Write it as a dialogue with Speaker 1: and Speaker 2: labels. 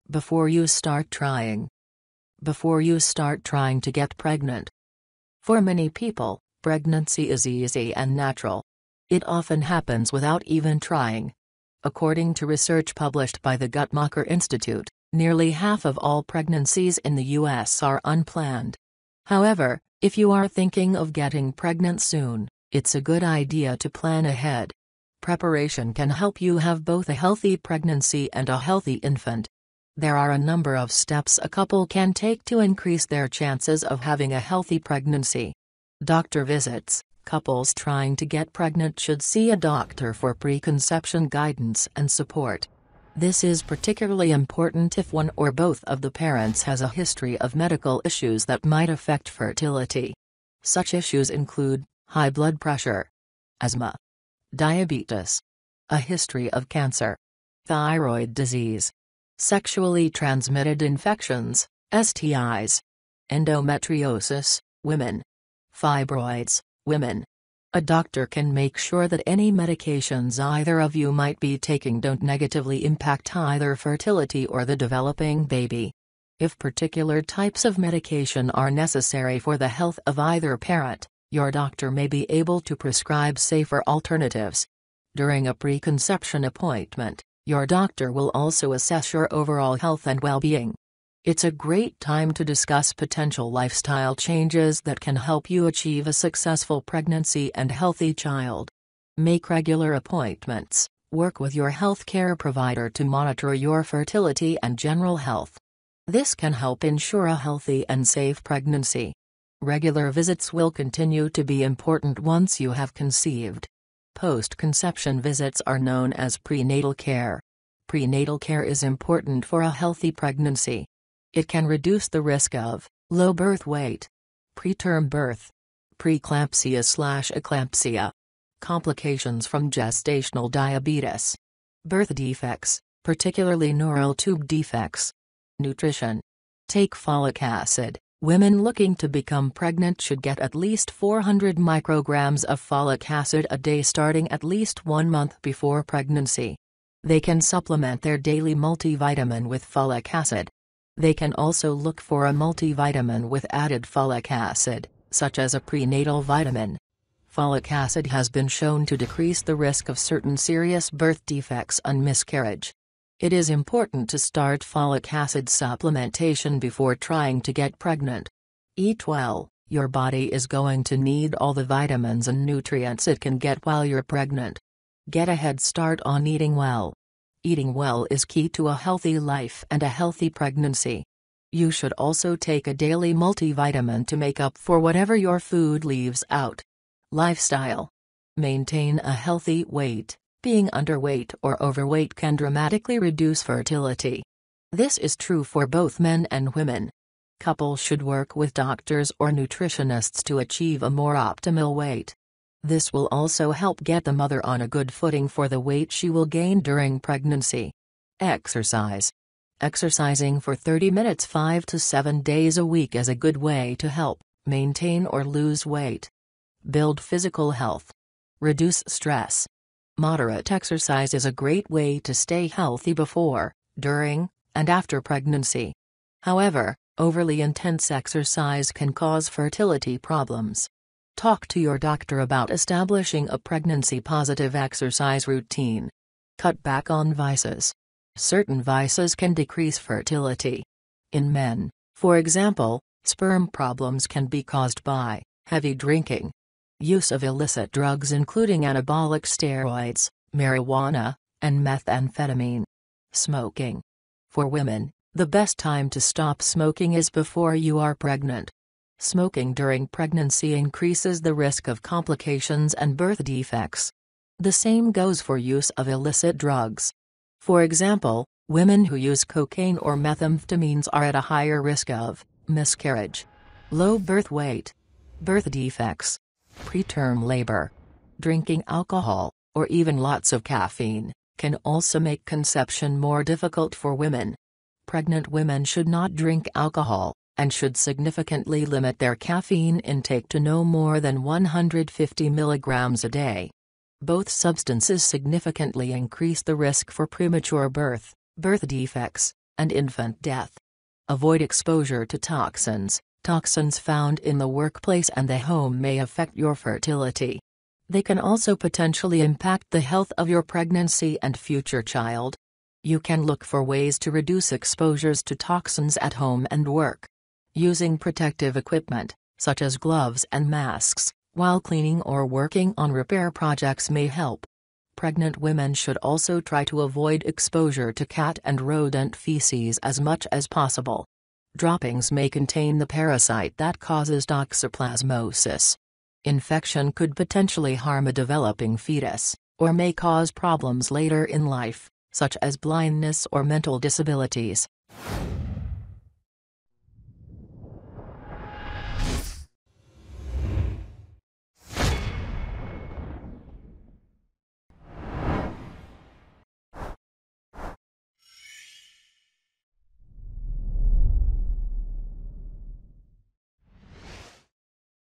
Speaker 1: Before you start trying. Before you start trying to get pregnant. For many people, pregnancy is easy and natural. It often happens without even trying. According to research published by the Guttmacher Institute, nearly half of all pregnancies in the U.S. are unplanned. However, if you are thinking of getting pregnant soon, it's a good idea to plan ahead. Preparation can help you have both a healthy pregnancy and a healthy infant. There are a number of steps a couple can take to increase their chances of having a healthy pregnancy. Doctor visits. Couples trying to get pregnant should see a doctor for preconception guidance and support. This is particularly important if one or both of the parents has a history of medical issues that might affect fertility. Such issues include high blood pressure, asthma, diabetes, a history of cancer, thyroid disease, sexually transmitted infections, STIs, endometriosis, women, fibroids, women. A doctor can make sure that any medications either of you might be taking don't negatively impact either fertility or the developing baby. If particular types of medication are necessary for the health of either parent, your doctor may be able to prescribe safer alternatives. During a preconception appointment, your doctor will also assess your overall health and well-being. It's a great time to discuss potential lifestyle changes that can help you achieve a successful pregnancy and healthy child. Make regular appointments. Work with your healthcare provider to monitor your fertility and general health. This can help ensure a healthy and safe pregnancy. Regular visits will continue to be important once you have conceived. Post-conception visits are known as prenatal care. Prenatal care is important for a healthy pregnancy. It can reduce the risk of low birth weight, preterm birth, preeclampsia/eclampsia, complications from gestational diabetes, birth defects, particularly neural tube defects. Nutrition. Take folic acid. Women looking to become pregnant should get at least 400 micrograms of folic acid a day starting at least 1 month before pregnancy. They can supplement their daily multivitamin with folic acid. They can also look for a multivitamin with added folic acid, such as a prenatal vitamin. Folic acid has been shown to decrease the risk of certain serious birth defects and miscarriage. It is important to start folic acid supplementation before trying to get pregnant. Eat well. Your body is going to need all the vitamins and nutrients it can get while you're pregnant. Get a head start on eating well. Eating well is key to a healthy life and a healthy pregnancy. You should also take a daily multivitamin to make up for whatever your food leaves out. Lifestyle. Maintain a healthy weight. Being underweight or overweight can dramatically reduce fertility. This is true for both men and women. Couples should work with doctors or nutritionists to achieve a more optimal weight. This will also help get the mother on a good footing for the weight she will gain during pregnancy. Exercise. Exercising for 30 minutes 5 to 7 days a week is a good way to help maintain or lose weight. Build physical health. Reduce stress. Moderate exercise is a great way to stay healthy before, during, and after pregnancy. However, overly intense exercise can cause fertility problems. Talk to your doctor about establishing a pregnancy-positive exercise routine. Cut back on vices. Certain vices can decrease fertility. In men, for example, sperm problems can be caused by heavy drinking, use of illicit drugs including anabolic steroids, marijuana, and methamphetamine. Smoking. For women, the best time to stop smoking is before you are pregnant. Smoking during pregnancy increases the risk of complications and birth defects. The same goes for use of illicit drugs. For example, women who use cocaine or methamphetamines are at a higher risk of miscarriage, low birth weight, birth defects, preterm labor. Drinking alcohol, or even lots of caffeine, can also make conception more difficult for women. Pregnant women should not drink alcohol, and should significantly limit their caffeine intake to no more than 150 milligrams a day. Both substances significantly increase the risk for premature birth, birth defects, and infant death. Avoid exposure to toxins. Toxins found in the workplace and the home may affect your fertility. They can also potentially impact the health of your pregnancy and future child. You can look for ways to reduce exposures to toxins at home and work. Using protective equipment, such as gloves and masks, while cleaning or working on repair projects may help. Pregnant women should also try to avoid exposure to cat and rodent feces as much as possible. Droppings may contain the parasite that causes toxoplasmosis. Infection could potentially harm a developing fetus, or may cause problems later in life, such as blindness or mental disabilities.